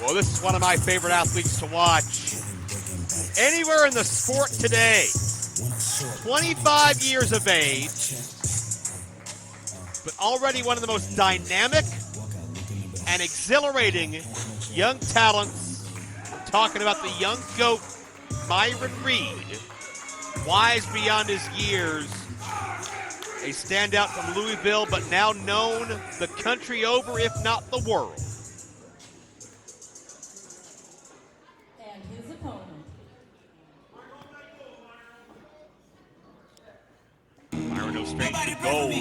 Well, this is one of my favorite athletes to watch. Anywhere in the sport today, 25 years of age, but already one of the most dynamic and exhilarating young talents. Talking about the young GOAT, Myron Reed, wise beyond his years, a standout from Louisville, but now known the country over, if not the world. And his opponent. Myron, no stranger to gold.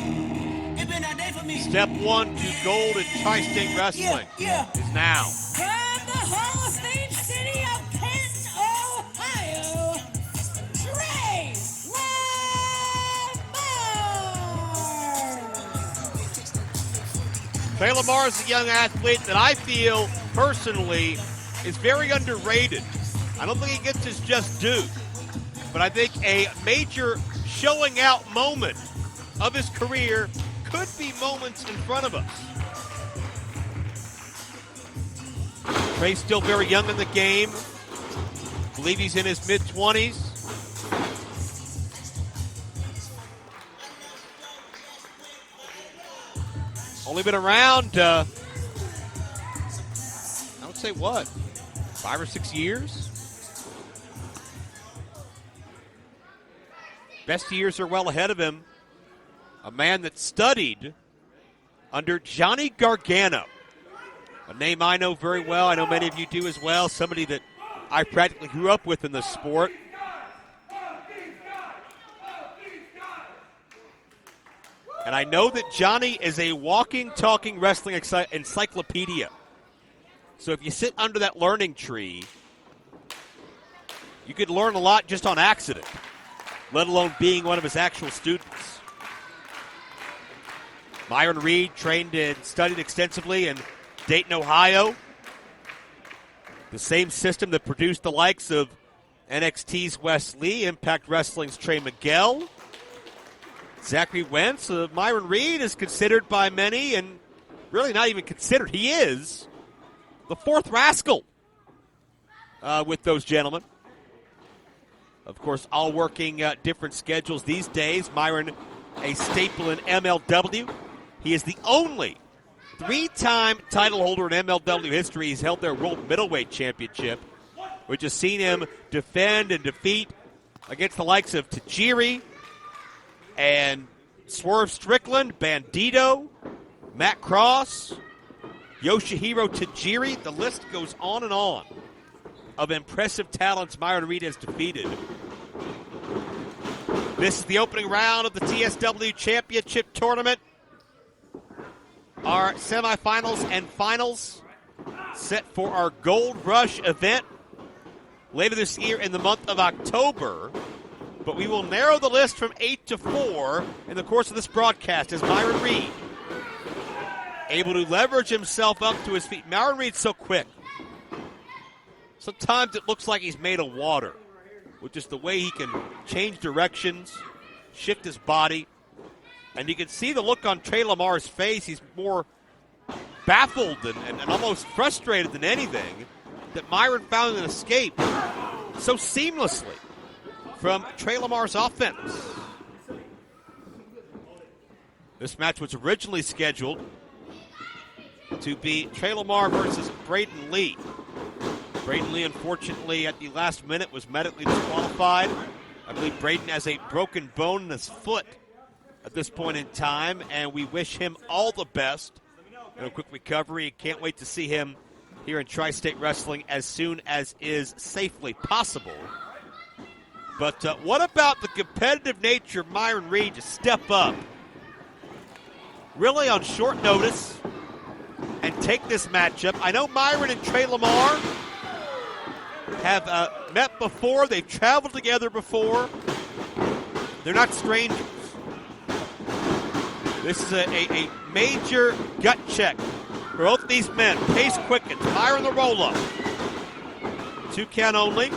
Step one to gold in Tri-State Wrestling is now. From the Hall of Fame city of Canton, Ohio, Trey Lamar. Trey Lamar is a young athlete that I feel, personally, is very underrated. I don't think he gets his just due. But I think a major showing out moment of his career could be moments in front of us. Trey's still very young in the game. I believe he's in his mid-20s. Only been around, I would say what, 5 or 6 years? Best years are well ahead of him. A man that studied under Johnny Gargano. A name I know very well. I know many of you do as well. Somebody that I practically grew up with in the sport. And I know that Johnny is a walking, talking wrestling encyclopedia. So if you sit under that learning tree, you could learn a lot just on accident, let alone being one of his actual students. Myron Reed trained and studied extensively in Dayton, Ohio. The same system that produced the likes of NXT's Wes Lee, Impact Wrestling's Trey Miguel, Zachary Wentz. Myron Reed is considered by many, and really not even considered, he is the fourth rascal with those gentlemen. Of course, all working different schedules these days. Myron, a staple in MLW. He is the only 3-time title holder in MLW history. He's held their World Middleweight Championship, which has seen him defend and defeat against the likes of Tajiri and Swerve Strickland, Bandito, Matt Cross, Yoshihiro Tajiri. The list goes on and on of impressive talents Myron Reed has defeated. This is the opening round of the TSW Championship Tournament. Our semifinals and finals set for our Gold Rush event later this year in the month of October. But we will narrow the list from 8 to 4 in the course of this broadcast as Myron Reed able to leverage himself up to his feet. Myron Reed's so quick. Sometimes it looks like he's made of water with just the way he can change directions, shift his body. And you can see the look on Tre Lamar's face. He's more baffled and almost frustrated than anything that Myron found an escape so seamlessly from Tre Lamar's offense. This match was originally scheduled to be Tre Lamar versus Brayden Lee. Brayden Lee, unfortunately, at the last minute was medically disqualified. I believe Brayden has a broken bone in his foot at this point in time, and we wish him all the best in a quick recovery. Can't wait to see him here in Tri-State Wrestling as soon as is safely possible. But what about the competitive nature of Myron Reed to step up, really on short notice, and take this matchup? I know Myron and Tre Lamar have met before. They've traveled together before. They're not strangers. This is a major gut check for both these men. Pace quickens. Myron the roll-up. 2 count only.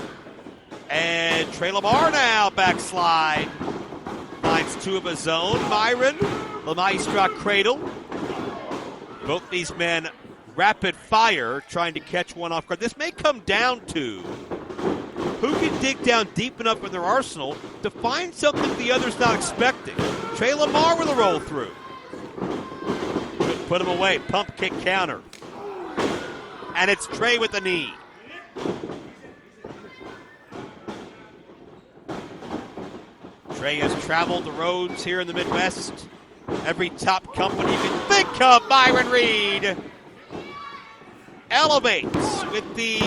And Tre Lamar now backslide. Finds 2 of his own. Myron, the Maestra cradle. Both these men rapid fire, trying to catch one off guard. This may come down to who can dig down deep enough in their arsenal to find something the other's not expecting. Tre Lamar with a roll through. Couldn't put him away. Pump kick counter. And it's Tre with the knee. Tre has traveled the roads here in the Midwest. Every top company you can think of. Myron Reed elevates with the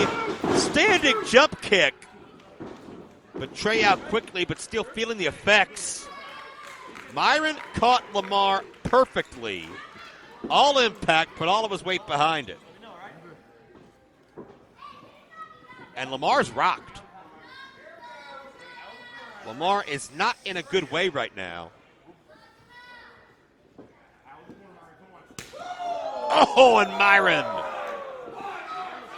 standing jump kick. But Tre out quickly, but still feeling the effects. Myron caught Lamar perfectly. All impact, put all of his weight behind it. And Lamar's rocked. Lamar is not in a good way right now. Oh, and Myron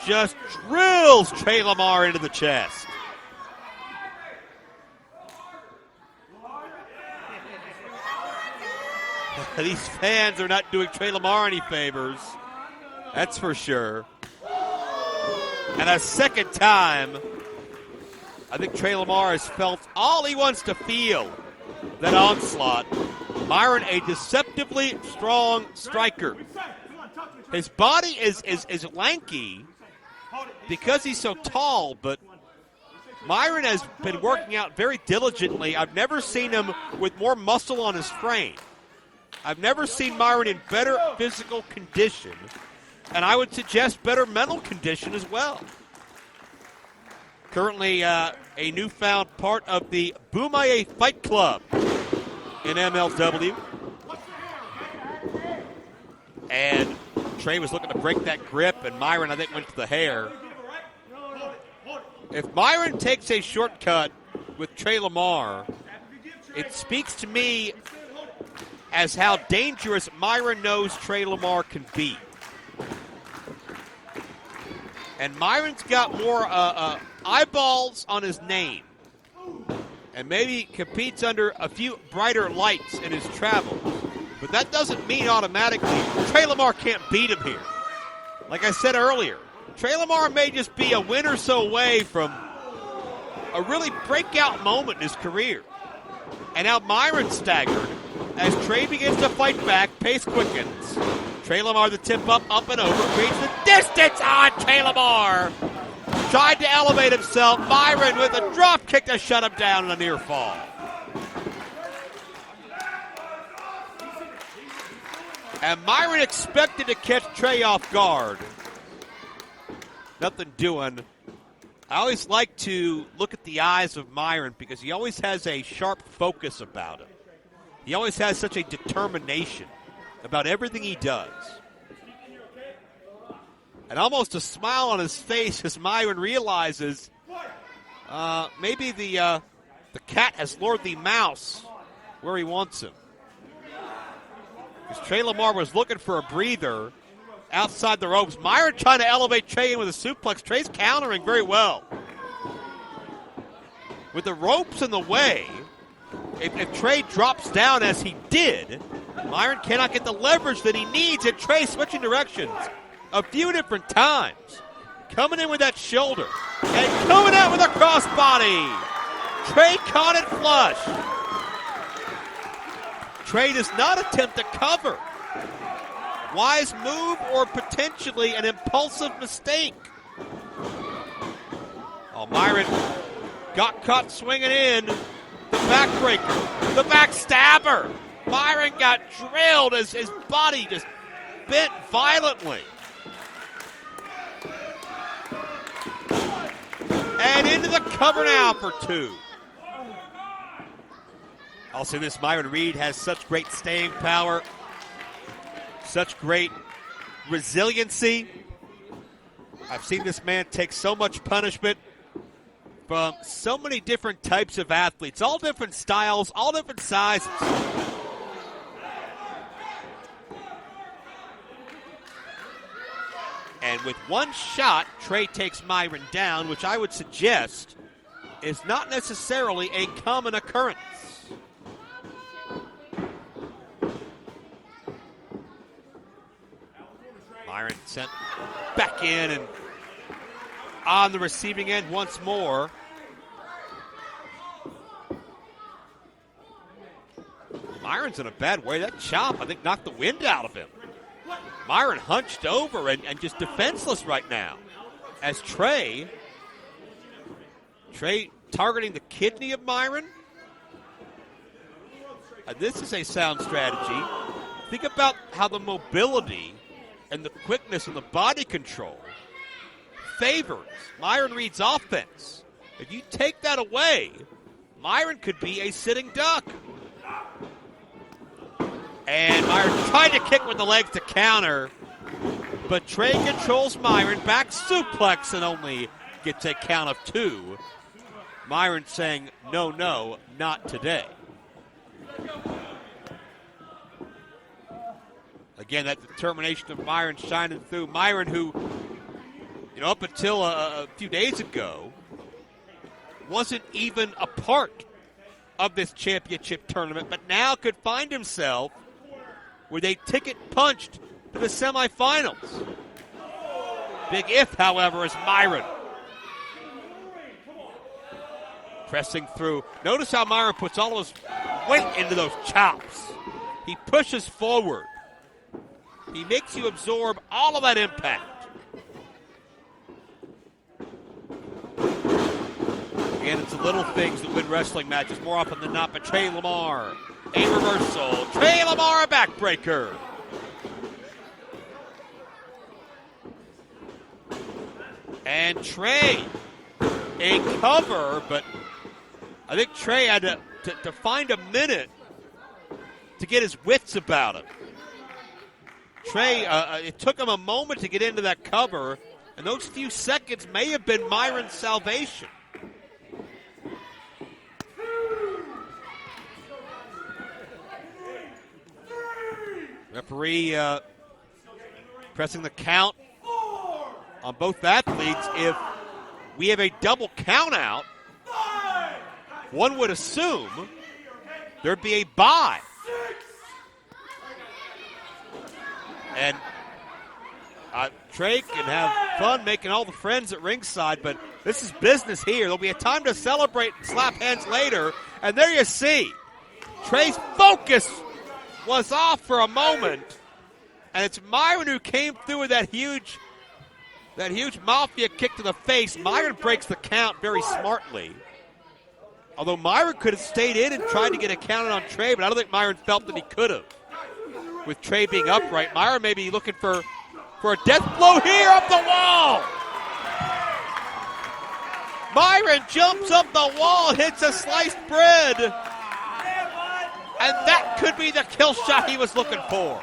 just drills Tre Lamar into the chest. These fans are not doing Tre Lamar any favors. That's for sure. And a second time, I think Tre Lamar has felt all he wants to feel. That onslaught. Myron, a deceptively strong striker. His body is lanky because he's so tall, but Myron has been working out very diligently. I've never seen him with more muscle on his frame. I've never seen Myron in better physical condition, and I would suggest better mental condition as well. Currently a newfound part of the Boumaye Fight Club in MLW. And Tre was looking to break that grip, and Myron, I think, went to the hair. If Myron takes a shortcut with Tre Lamar, it speaks to me as how dangerous Myron knows Tre Lamar can be. And Myron's got more eyeballs on his name, and maybe competes under a few brighter lights in his travels. But that doesn't mean automatically Tre Lamar can't beat him here. Like I said earlier, Tre Lamar may just be a win or so away from a really breakout moment in his career. And now Myron's staggered as Tre begins to fight back, pace quickens. Tre Lamar the tip up and over, creates the distance on Tre Lamar. Tried to elevate himself. Myron with a drop kick to shut him down in a near fall. And Myron expected to catch Tre off guard. Nothing doing. I always like to look at the eyes of Myron because he always has a sharp focus about him. He always has such a determination about everything he does. And almost a smile on his face as Myron realizes maybe the cat has lured the mouse where he wants him. Because Tre Lamar was looking for a breather outside the ropes. Myron trying to elevate Tre in with a suplex. Tre's countering very well. With the ropes in the way, if Tre drops down as he did, Myron cannot get the leverage that he needs, and Tre switching directions a few different times. Coming in with that shoulder and coming out with a crossbody. Tre caught it flush. Tre does not attempt to cover. Wise move or potentially an impulsive mistake. Oh, Myron got caught swinging in. The backbreaker, the backstabber. Myron got drilled as his body just bent violently. And into the cover now for two. Also, this Myron Reed has such great staying power, such great resiliency. I've seen this man take so much punishment from so many different types of athletes, all different styles, all different sizes. And with one shot, Tre takes Myron down, which I would suggest is not necessarily a common occurrence. Myron sent back in and on the receiving end once more. Myron's in a bad way. That chop, I think, knocked the wind out of him. Myron hunched over and just defenseless right now. As Trey targeting the kidney of Myron. This is a sound strategy. Think about how the mobility and the quickness and the body control favors Myron Reed's offense. If you take that away, Myron could be a sitting duck. And Myron tried to kick with the legs to counter, but Trey controls Myron, back suplex, and only gets a count of 2. Myron saying, no, not today. Again, that determination of Myron shining through. Myron, who, up until a few days ago, wasn't even a part of this championship tournament, but now could find himself with a ticket punched to the semifinals. Big if, however, is Myron. Pressing through. Notice how Myron puts all of his weight into those chops. He pushes forward. He makes you absorb all of that impact. Again, it's the little things that win wrestling matches more often than not, but Tre Lamar, a reversal. Tre Lamar, a backbreaker. And Trey, a cover, but I think Trey had to find a minute to get his wits about it. Trey, it took him a moment to get into that cover, and those few seconds may have been Myron's salvation. Referee pressing the count on both athletes. If we have a double count out, one would assume there'd be a bye. And Trey can have fun making all the friends at ringside, but this is business here. There'll be a time to celebrate and slap hands later. And there you see, Trey's focus was off for a moment, and it's Myron who came through with that huge mafia kick to the face. Myron breaks the count very smartly. Although Myron could have stayed in and tried to get a count on Trey, but I don't think Myron felt that he could have. With Trey being upright, Myron may be looking for a death blow here up the wall. Myron jumps up the wall, hits a sliced bread. And that could be the kill shot he was looking for.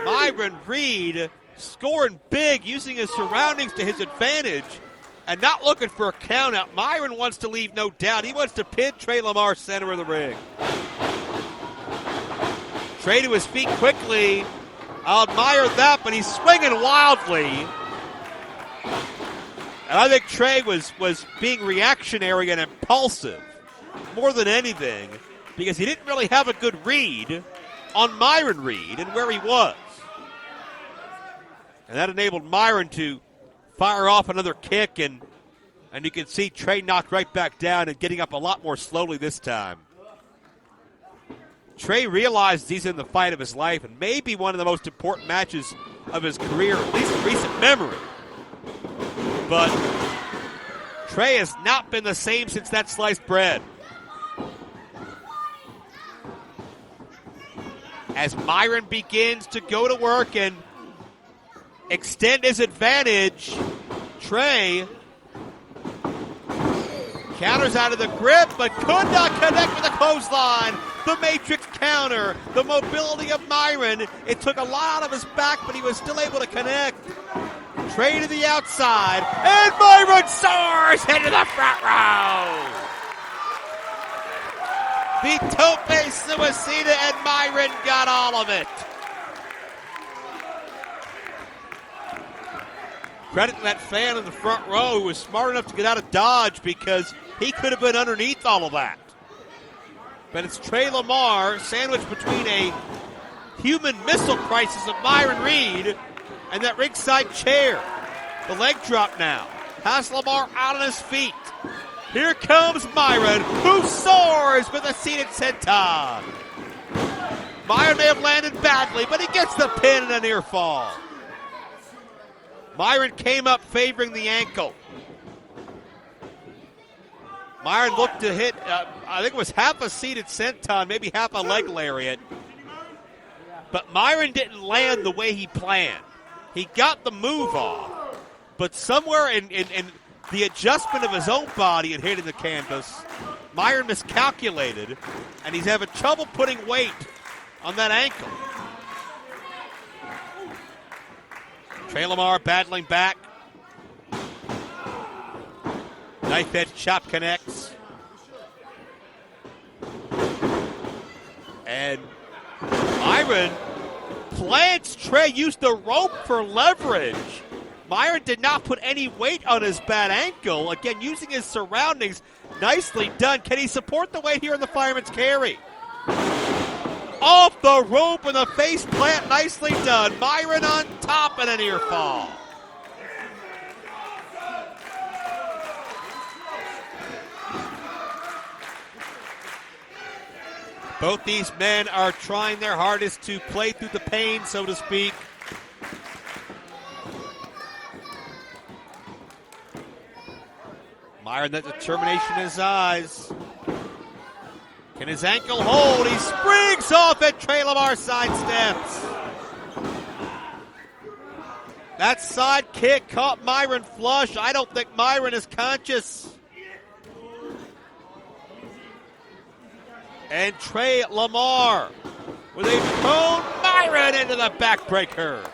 Myron Reed scoring big, using his surroundings to his advantage, and not looking for a count out. Myron wants to leave no doubt. He wants to pin Tre Lamar center of the ring. Trey to his feet quickly. I'll admire that, but he's swinging wildly. And I think Trey was being reactionary and impulsive more than anything, because he didn't really have a good read on Myron Reed and where he was. And that enabled Myron to fire off another kick, and you can see Trey knocked right back down and getting up a lot more slowly this time. Trey realizes he's in the fight of his life and maybe one of the most important matches of his career, at least in recent memory. But Trey has not been the same since that sliced bread. As Myron begins to go to work and extend his advantage, Trey counters out of the grip, but could not connect with a clothesline. The Matrix counter, the mobility of Myron. It took a lot out of his back, but he was still able to connect. Trey to the outside, and Myron soars into the front row. The tope suicida, and Myron got all of it. Credit to that fan in the front row who was smart enough to get out of dodge, because he could have been underneath all of that. But it's Tre Lamar sandwiched between a human missile crisis of Myron Reed and that ringside chair. The leg drop now. Has Lamar out on his feet. Here comes Myron, who soars with a seated senton. Myron may have landed badly, but he gets the pin and a near fall. Myron came up favoring the ankle. Myron looked to hit, I think it was half a seated senton, maybe half a leg lariat. But Myron didn't land the way he planned. He got the move off, but somewhere in the adjustment of his own body and hitting the canvas, Myron miscalculated, and he's having trouble putting weight on that ankle. Tre Lamar battling back. Knife edge chop connects. And Myron plants Trey, used the rope for leverage. Myron did not put any weight on his bad ankle. Again, using his surroundings. Nicely done. Can he support the weight here in the fireman's carry? Off the rope and the face plant. Nicely done. Myron on top and a near fall. Both these men are trying their hardest to play through the pain, so to speak. Myron, that determination in his eyes. Can his ankle hold? He springs off and Tre Lamar sidesteps. That side kick caught Myron flush. I don't think Myron is conscious. And Tre Lamar with a prone Myron into the backbreaker.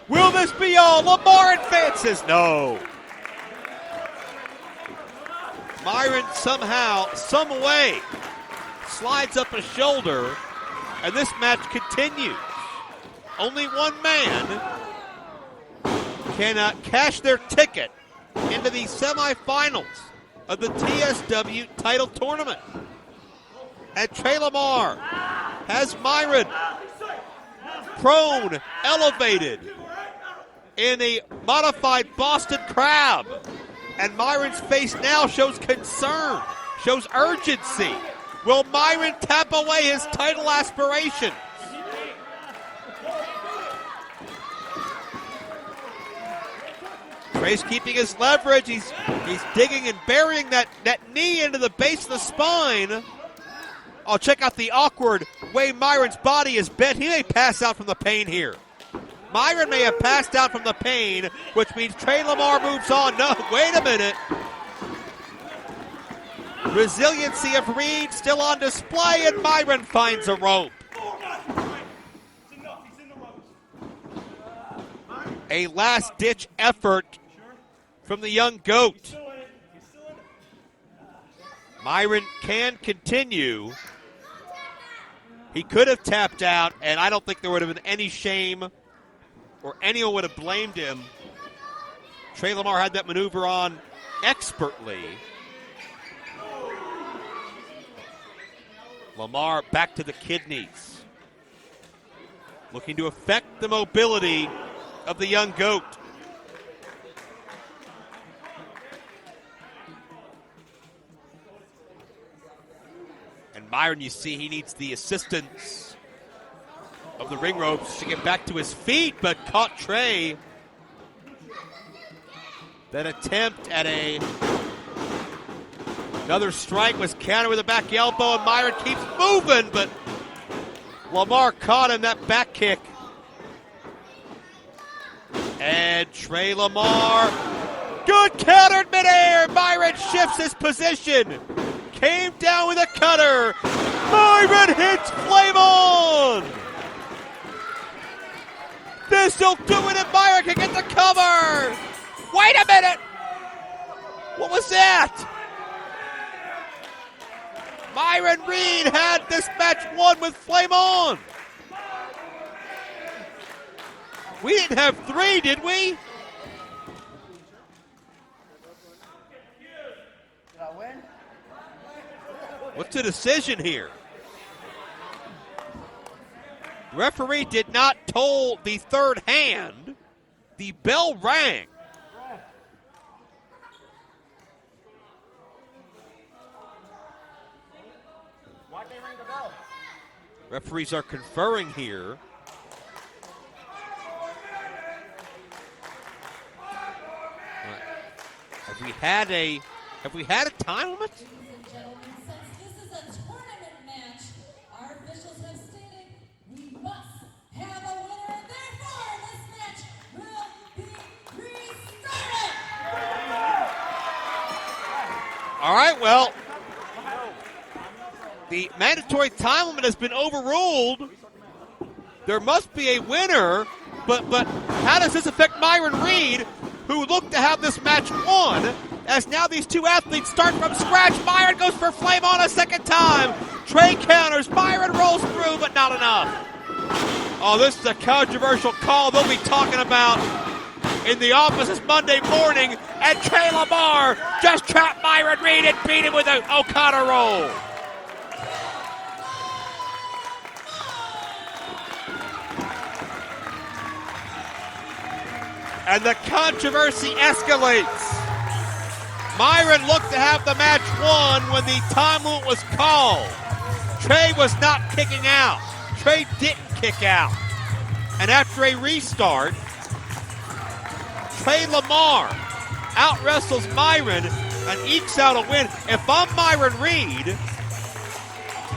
Will this be all? Lamar advances. No. Myron somehow, some way, slides up a shoulder, and this match continues. Only one man can cash their ticket into the semifinals of the TSW title tournament. And Tre Lamar has Myron prone, elevated in a modified Boston Crab. And Myron's face now shows concern, shows urgency. Will Myron tap away his title aspirations? Trey's keeping his leverage. He's digging and burying that knee into the base of the spine. Oh, check out the awkward way Myron's body is bent. He may pass out from the pain here. Myron may have passed out from the pain, which means Tre Lamar moves on. No, wait a minute. Resiliency of Reed still on display, and Myron finds a rope. A last-ditch effort from the young goat. Myron can continue. He could have tapped out, and I don't think there would have been any shame or anyone would have blamed him. Tre Lamar had that maneuver on expertly. Lamar back to the kidneys, looking to affect the mobility of the young goat. And Myron, you see, he needs the assistance of the ring ropes to get back to his feet, but caught Trey. That attempt at another strike was countered with a back elbow, and Myron keeps moving, but Lamar caught him, that back kick. And Tre Lamar, good countered midair. Myron shifts his position. Came down with a cutter. Myron hits Flame On. This'll do it, and Myron can get the cover. Wait a minute. What was that? Myron Reed had this match won with Flame On. We didn't have 3, did we? Did I win? What's the decision here? Referee did not toll the third hand. The bell rang. Why can't ring the bell? Referees are conferring here. Have we had a time limit? Ladies and gentlemen, since this is a tournament match, our officials have stated we must have a winner, and therefore this match will be restarted. All right, well, the mandatory time limit has been overruled. There must be a winner, but how does this affect Myron Reed, who looked to have this match won, as now these two athletes start from scratch? Myron goes for flame on a second time. Trey counters. Myron rolls through, but not enough. Oh, this is a controversial call they'll be talking about in the offices Monday morning. And Tre Lamar just trapped Myron Reed and beat him with an O'Connor roll. And the controversy escalates. Myron looked to have the match won when the time limit was called. Trey was not kicking out. Trey didn't kick out. And after a restart, Tre Lamar out-wrestles Myron and ekes out a win. If I'm Myron Reed,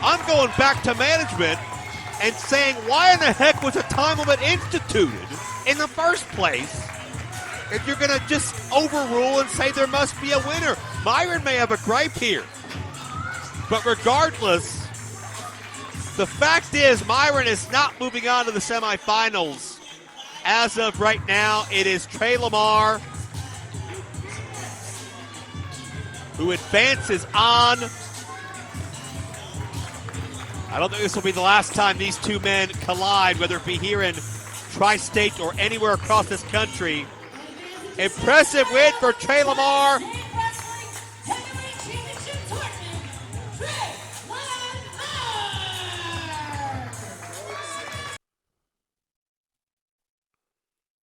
I'm going back to management and saying, why in the heck was a time limit instituted in the first place if you're going to just overrule and say there must be a winner? Myron may have a gripe here. But regardless, the fact is Myron is not moving on to the semifinals. As of right now, it is Tre Lamar who advances on. I don't think this will be the last time these two men collide, whether it be here in Tri-State or anywhere across this country. Impressive win for Tre Lamar.